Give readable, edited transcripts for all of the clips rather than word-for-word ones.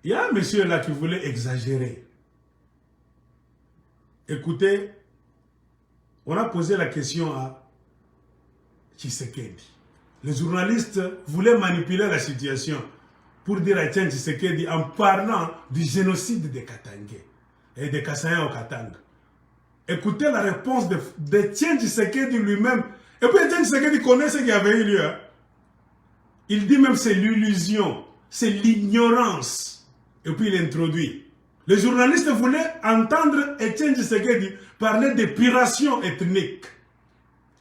Il y a un monsieur là qui voulait exagérer. Écoutez, on a posé la question à Tshisekedi. Les journalistes voulaient manipuler la situation pour dire à Etienne Tshisekedi en parlant du génocide des Katangais et des Kassaïens au Katanga. Écoutez la réponse d'Etienne Tshisekedi lui-même. Et puis Etienne Tshisekedi connaît ce qui avait eu lieu. Hein. Il dit même c'est l'illusion, c'est l'ignorance. Et puis il introduit. Les journalistes voulaient entendre Etienne Tshisekedi parler d'épuration ethnique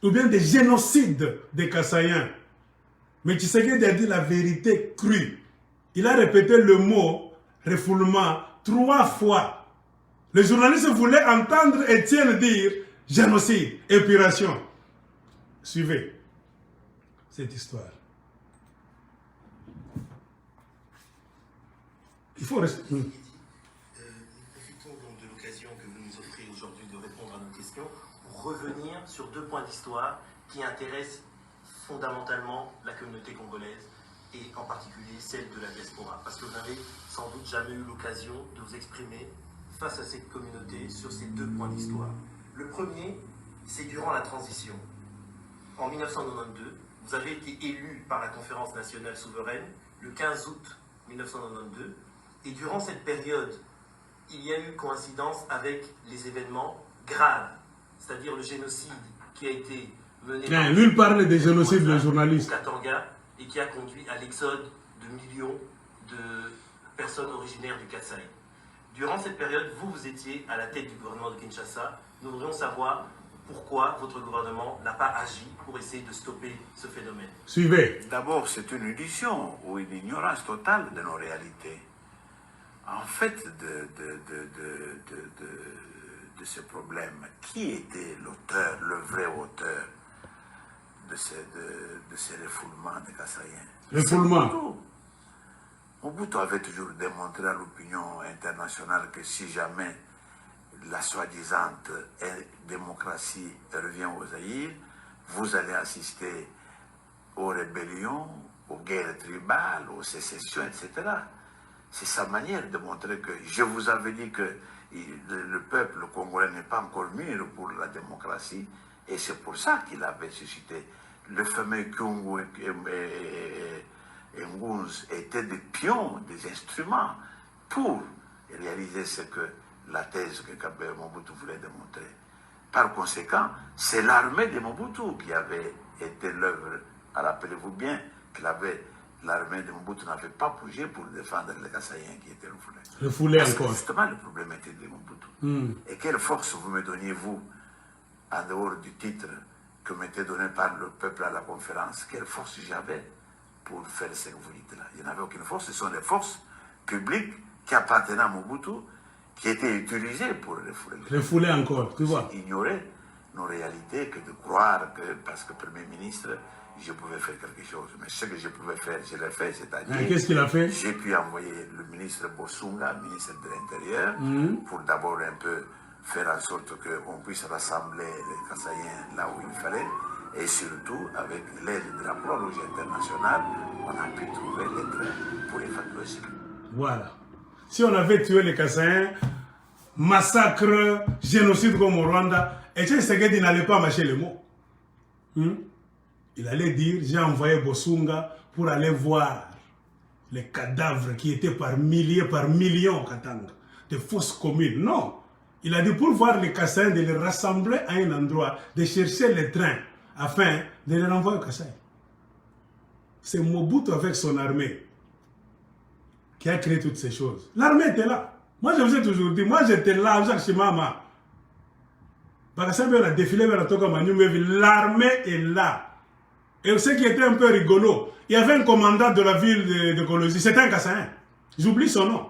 ou bien des génocides des Kassaïens. Mais Tshisekedi a dit la vérité crue. Il a répété le mot refoulement 3 fois. Les journalistes voulaient entendre Etienne dire génocide, épuration. Suivez cette histoire. Il faut rester. Nous profitons donc de l'occasion que vous nous offrez aujourd'hui de répondre à nos questions pour revenir sur 2 points d'histoire qui intéressent fondamentalement la communauté congolaise et en particulier celle de la diaspora. Parce que vous n'avez sans doute jamais eu l'occasion de vous exprimer face à cette communauté sur ces 2 points d'histoire. Le premier, c'est durant la transition. En 1992, vous avez été élu par la Conférence nationale souveraine le 15 août 1992. Et durant cette période, il y a eu coïncidence avec les événements graves, c'est-à-dire le génocide qui a été mené par lui parle des génocides de journalistes au Katanga et qui a conduit à l'exode de millions de personnes originaires du Kasaï. Durant cette période, vous étiez à la tête du gouvernement de Kinshasa. Nous voudrions savoir pourquoi votre gouvernement n'a pas agi pour essayer de stopper ce phénomène. Suivez. D'abord, c'est une illusion ou une ignorance totale de nos réalités. En fait, de ce problème, qui était l'auteur, le vrai auteur de ces refoulements des Kassaïens? Refoulement. Mobutu avait toujours démontré à l'opinion internationale que si jamais la soi-disant démocratie revient aux Zaïre, vous allez assister aux rébellions, aux guerres tribales, aux sécessions, etc. C'est sa manière de montrer que je vous avais dit que le peuple congolais n'est pas encore mûr pour la démocratie, et c'est pour ça qu'il avait suscité le fameux Kyungu et Ngunz étaient des pions, des instruments pour réaliser ce que la thèse que Mobutu voulait démontrer. Par conséquent, c'est l'armée de Mobutu qui avait été l'œuvre. Rappelez-vous bien que l'armée de Mobutu n'avait pas bougé pour défendre les Kassaïens qui étaient refoulés. Refoulés Parce encore. que justement, le problème était de Mobutu. Et quelle force vous me donniez, vous, en dehors du titre que m'était donné par le peuple à la conférence, quelle force j'avais pour faire ce que vous dites là? Il n'y en avait aucune force. Ce sont les forces publiques qui appartenaient à Mobutu, qui étaient utilisées pour refouler. Refouler encore, tu vois. Ignorer nos réalités que de croire que, parce que Premier ministre, je pouvais faire quelque chose. Mais ce que je pouvais faire, je l'ai fait, c'est-à-dire... Qu'est-ce qu'il a fait? J'ai pu envoyer le ministre Bossunga, ministre de l'Intérieur, pour d'abord un peu faire en sorte qu'on puisse rassembler les Kassaïens là où il fallait. Et surtout, avec l'aide de la Croix-Rouge internationale, on a pu trouver les trains pour évacuer ce. Voilà. Si on avait tué les Kassaïens, massacre, génocide comme au Rwanda, Etienne Tshisekedi n'allait pas mâcher les mots. Il allait dire, j'ai envoyé Bossunga pour aller voir les cadavres qui étaient par milliers, par millions au Katanga, des fausses communes. Non. Il a dit pour voir les Kassaïens, de les rassembler à un endroit, de chercher les trains, afin de les renvoyer au Kasaï. C'est Mobutu avec son armée qui a créé toutes ces choses. L'armée était là. Moi, je vous ai toujours dit, moi j'étais là, Jacques Chimama. Parce que on a défilé vers la Toka Manu, l'armée est là. Et ce qui était un peu rigolo, il y avait un commandant de la ville de Kolwezi, c'était un Kassaïen. J'oublie son nom.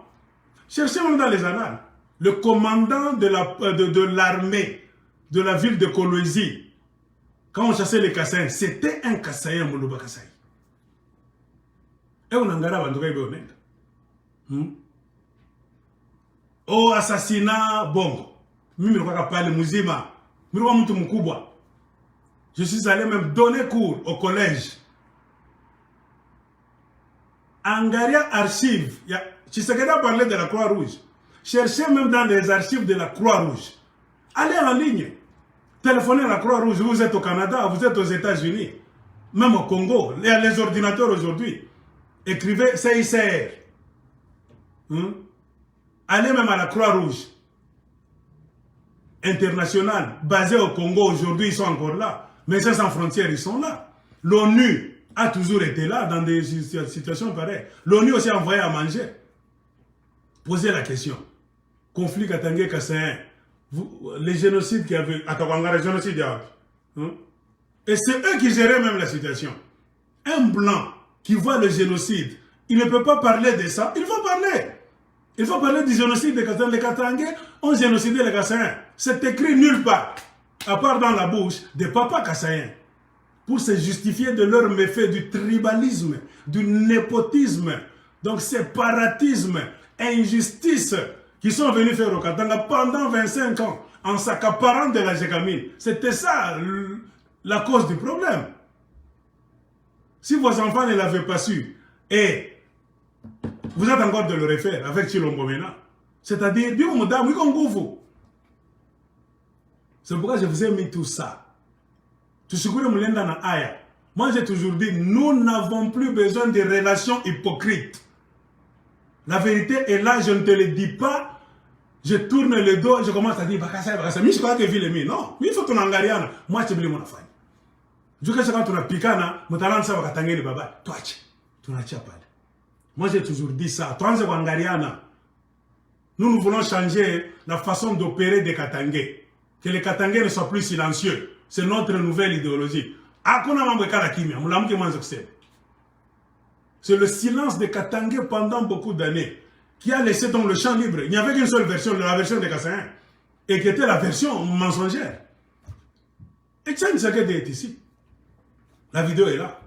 Cherchez même dans les annales. Le commandant de l'armée de la ville de Kolwezi, quand on chassait les Kassaïens, c'était un Kassaïen, Moulouba Kassaï. Et on en garde à Ndoga. Oh, assassinat, bon. Mimi ne pas parler Mouzima. Je suis allé même donner cours au collège. Angaria Archive, Tshisekedi a parlé de la Croix-Rouge. Cherchez même dans les archives de la Croix-Rouge. Allez en ligne. Téléphonez à la Croix-Rouge. Vous êtes au Canada, vous êtes aux États-Unis, même au Congo. Il y a les ordinateurs aujourd'hui. Écrivez CICR. Allez même à la Croix-Rouge internationale, basée au Congo. Aujourd'hui, ils sont encore là. Médecins sans frontières, ils sont là. L'ONU a toujours été là dans des situations pareilles. L'ONU aussi a envoyé à manger. Posez la question. Conflit Katangé-Kassaïen. Les génocides qu'il y avait. Attends, génocide, et c'est eux qui géraient même la situation. Un blanc qui voit le génocide, il ne peut pas parler de ça. Il faut parler. Il faut parler du génocide des Katangé. Les Katangé ont génocidé les Kassaïens. C'est écrit nulle part, à part dans la bouche des papas Kassaïens, pour se justifier de leur méfait, du tribalisme, du népotisme, donc séparatisme, injustice, qui sont venus faire au Katanga pendant 25 ans, en s'accaparant de la Gécamine. C'était ça la cause du problème. Si vos enfants ne l'avaient pas su, et vous êtes encore de le refaire avec Chilombomena, c'est-à-dire, c'est pourquoi je vous ai mis tout ça. Moi j'ai toujours dit, nous n'avons plus besoin de relations hypocrites. La vérité est là, je ne te le dis pas. Je tourne le dos, je commence à dire, mais je crois que vie non, mais il faut ton angariana. Moi, je suis mon affaire. Je sais quand on a picana, mon talent, ça va t'engager le baba. Toi, tu n'as pas. Moi, j'ai toujours dit ça. Toi, c'est angariana. Nous voulons changer la façon d'opérer des Katangais. Que les Katangais ne soient plus silencieux. C'est notre nouvelle idéologie. C'est le silence des Katangais pendant beaucoup d'années qui a laissé donc le champ libre. Il n'y avait qu'une seule version, la version des Kassaïens, et qui était la version mensongère. Et Etienne Tshisekedi est ici. La vidéo est là.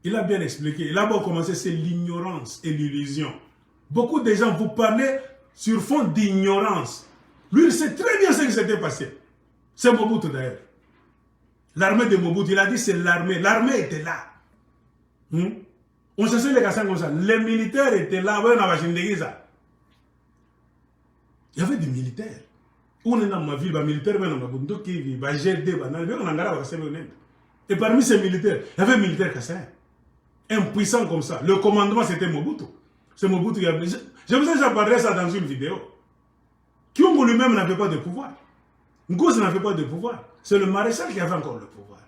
Il a bien expliqué. Il a beau commencer, c'est l'ignorance et l'illusion. Beaucoup de gens vous parlaient sur fond d'ignorance. Lui, il sait très bien ce qui s'était passé. C'est Mobutu d'ailleurs. L'armée de Mobutu, il a dit c'est l'armée. L'armée était là. On cherchait les Kassans comme ça. Les militaires étaient là. Il y avait des militaires. On est dans ma ville, les militaires, et parmi ces militaires, il y avait un militaire Kassaïen. Impuissant comme ça. Le commandement, c'était Mobutu. C'est Mobutu qui a... Je vous ai déjà parlé ça dans une vidéo. Kyungu lui-même n'avait pas de pouvoir. Ngozi n'avait pas de pouvoir. C'est le maréchal qui avait encore le pouvoir.